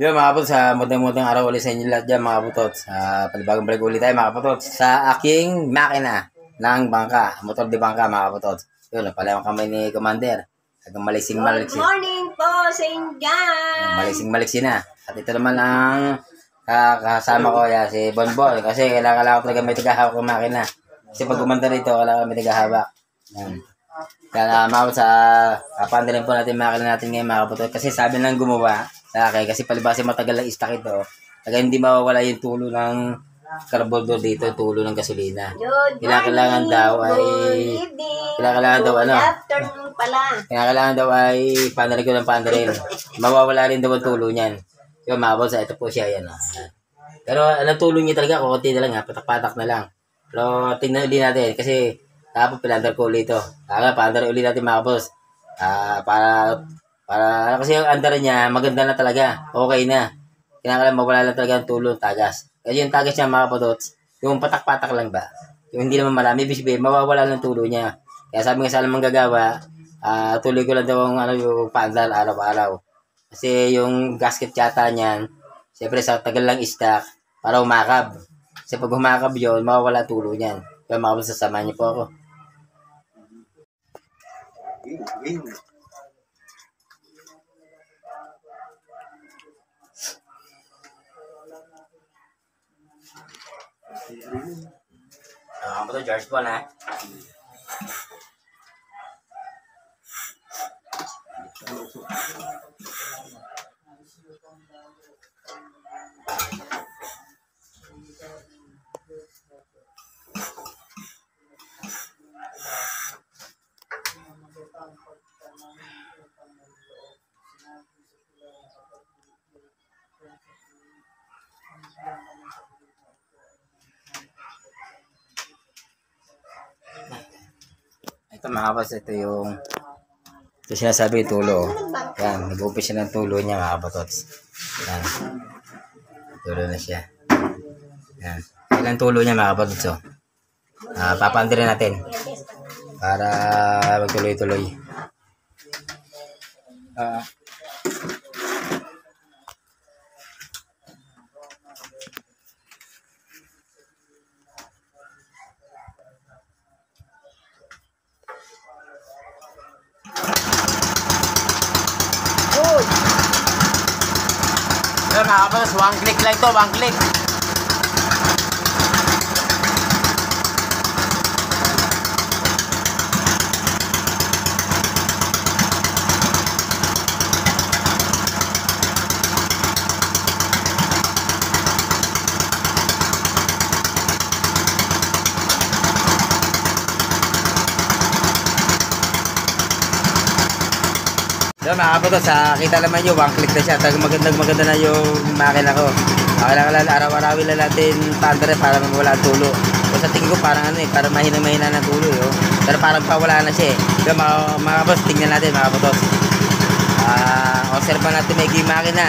Yun mga kapot, sa mudang araw ulit sa inyo lahat dyan mga kapotot. Sa panibagong balik ulit tayo mga kapotot. Sa aking makina ng bangka, motor de bangka mga kapotot. Yun, napalaman kami ni Commander. Hanggang malising-maliksi. Good morning po sa inyo. Malising-maliksi na. At ito naman ang kasama ko, si Bonbon. Kasi kailangan ko talaga may tagahawak ng makina. Kasi pag gumanda rito, kailangan may tagahawak. Yan. Kaya mga sa kapandarin po natin makina natin ngayon mga kapotot. Kasi sabi nang gumawa sa akin, kasi palibasa matagal lang stock ito. Kaya hindi mawawala yung tulo ng carburetor dito, tulo ng gasolina. Kailangan daw ay kailangan daw ay pandarin ko ng pandarin. Mawawala rin daw ang tulo niyan. Yung mabot sa ito po siya yan. Pero ang tulo niya talaga, kukunti na lang patak-patak na lang. Pero tingnan ulit natin kasi tapos pinandar ko ulit ito. Pandar ulit natin mga boss. Para kasi yung andar niya, maganda na talaga. Okay na. Kailangan mawala lang talaga ang tulong, tagas. Kasi yung tagas niya mga kapotots, yung patak-patak lang ba? Yung hindi naman marami, bisbay, mawawala lang tulong niya. Kaya sabi nga sa alam manggagawa, tuloy ko lang daw yung paandar araw-araw. Kasi yung gasket yata niyan, siyempre sa tagal lang stock, para umakab. Kasi pag umakab yun, mawawala tulong niyan. Kaya mga kapotots, sasamahan niyo po ako. Ako to George Paul ha. Ito mga kapots, ito sinasabi yung tulo. Yan, nag-umpis siya ng tulo niya mga kapots. Yan, tulo na siya. Yan, ilang tulo niya mga kapots. Papandirin natin para magtuloy-tuloy. Yun mga kapots, one click lang ito, one click. Yun mga kapotos, kita naman nyo, one click na siya. Maganda na yung makina ko. Kailangan araw-arawin lang natin pandare para mawala ang tulo. So sa tingin ko parang parang mahina na tulo pero parang pawala na siya Yun mga kapotos, tingnan natin mga kapotos. Observe natin may makina.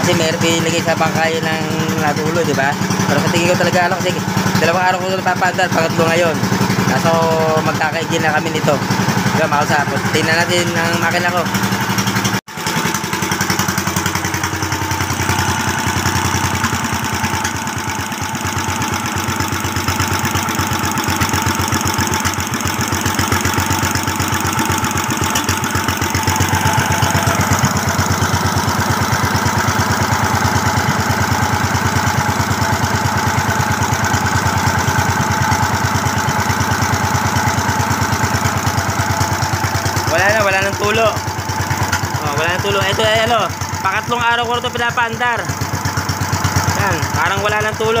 Kasi meron pinilagay sa bangkayo ng natulo, di ba? Pero sa tingin ko talaga kasi dalawang araw ko napapandar, pangatlo ngayon. So magkakaigin na kami nito. Yun mga kapotos, tingnan natin ang makina ko. Wala nang tulo. Wala nang tulo. Ito ay pangatlong araw ko ito pinapaandar. Yan, parang wala nang tulo.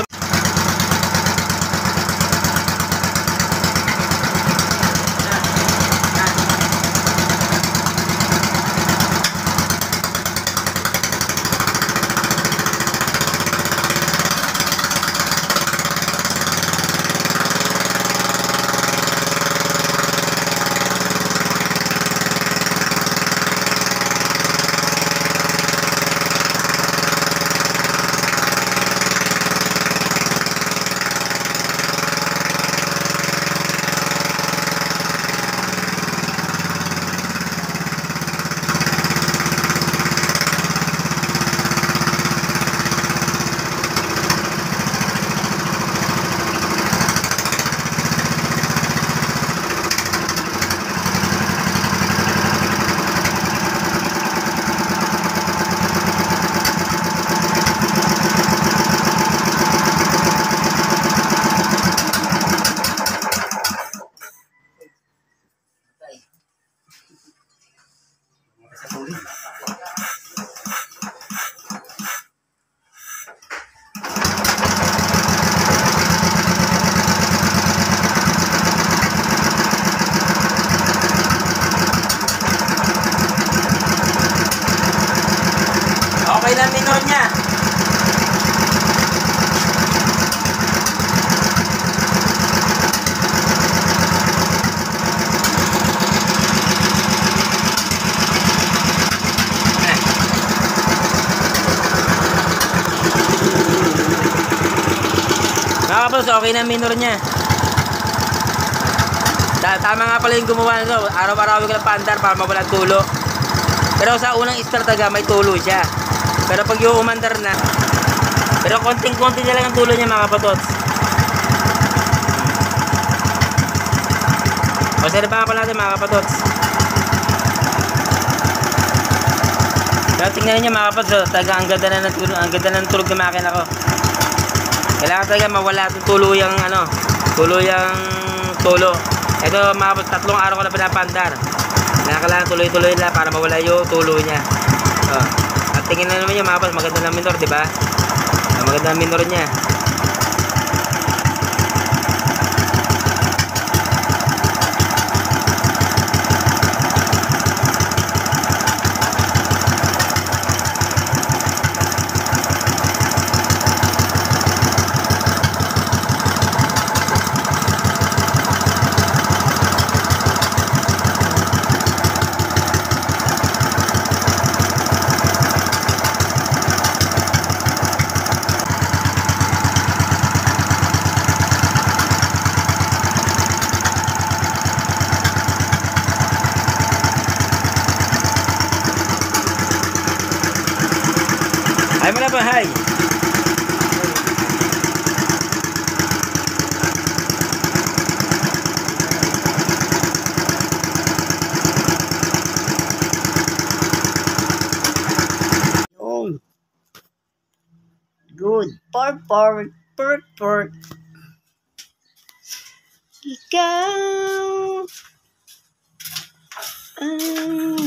minor niya. Nakapos, okay na minor niya. Tama nga pala yung gumawa nito. Araw-araw ko lang paandar para mawala ang tulo. Pero sa unang start talaga may tulo siya. Pero pag yung umandar na, pero konting-konti na lang ang tulo niya mga kapatots. Obserbahan pa natin mga kapatots. Pero tingnan niyo mga kapatots, talaga ang ganda na ng tulog ng makina ko. Kailangan talaga mawala itong tuluyang tulo. Ito mga kapatots, 3 araw ko na pinapandar. Kailangan tuloy-tuloy na para mawala yung tulo niya. At tingin na naman yung mga kapatots, maganda ng minor, di ba? Maganda ng minor niya. Ay mo na ba, hay? Yun. Good. Pork. Ikaw ang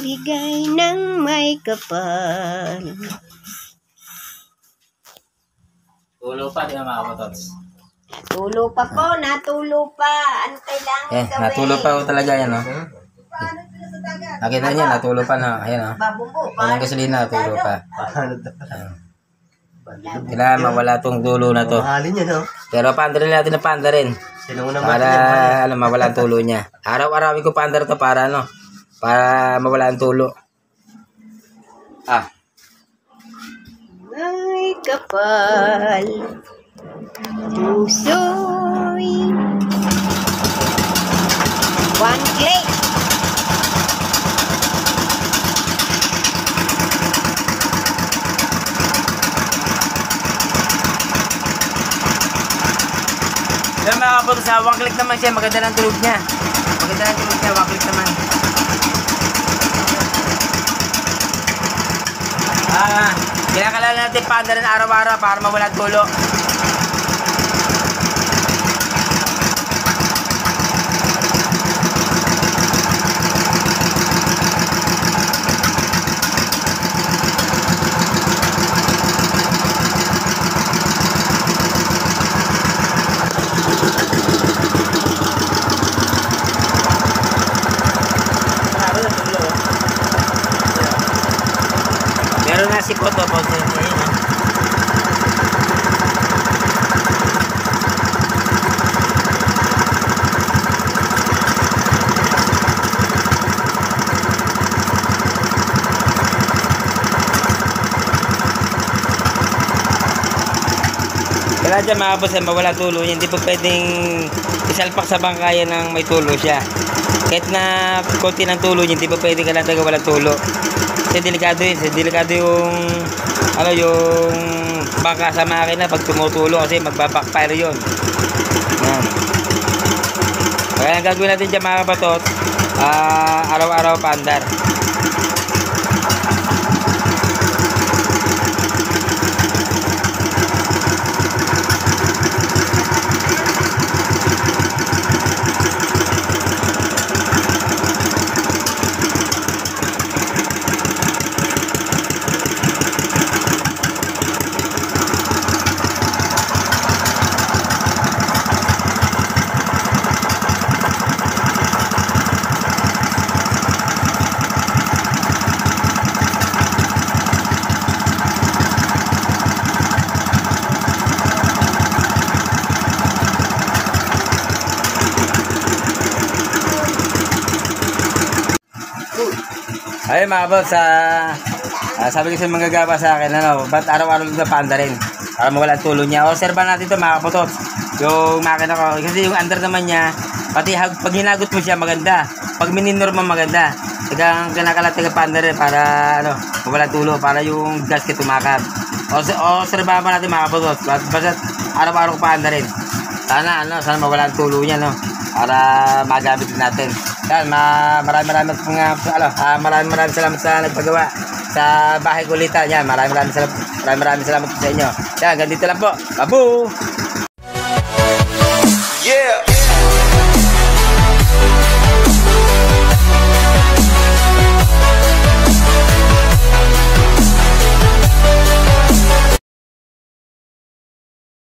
bigay ng may kapal. Tulo pa, di ba mga kapatots? Natulo pa po, natulo pa. Ano kailangan gawin? Natulo pa ko talaga yan, no? Nakita niya, natulo pa na. Ayan, no? Babumbo. Walang gasolina, natulo pa. Kailangan mawala tong dulo na to. Mahalin niya, no? Pero pandarin natin na pandarin. Sinungan Para, mawala ang tulo niya. Araw-arawin ko pandar to para, para mawala ang tulo. May kapal. Puso'y one click. Pero mga kapatid, sa one click naman siya, maganda ng tulog niya. Maganda ng tulog niya, one click naman. Kailangan natin pandarin araw-araw para mawala ang tulo. Meron na si Koto po sa inyo. Kailangan dyan mga boss, mawala tulo niya. Hindi po pwedeng isalpak sa bangkayan ng may tulo siya. Kahit na konti ng tulo niya, hindi po pwedeng ka lang taga walang tulo. Kasi delikado yun. Delikado yung yung bangka sa makina pag tumutulo kasi magbabackfire yun. Yan. Kaya ang gagawin natin dyan mga kabatot, araw-araw paandar. Ayun mga boss, sabi kasi manggagawa sa akin, ba't araw-araw na paanda rin? Para mawala ang tulo niya. Obserban natin ito mga kapotots. Yung makina ko, kasi yung under naman niya, pati pag hinagot mo siya maganda. Pag mininor mo maganda. Tagang kinakalat taga paanda rin para mawala ang tulo, para yung gasket tumakat. Obserban pa natin mga kapotots. Basta araw-araw paanda rin. Sana mawala ang tulo niya, para magamit natin. Yan, maraming salamat sa nagpagawa sa bahay kulitan. Yan, maraming salamat sa inyo. Yan, ganito lang po. Babu!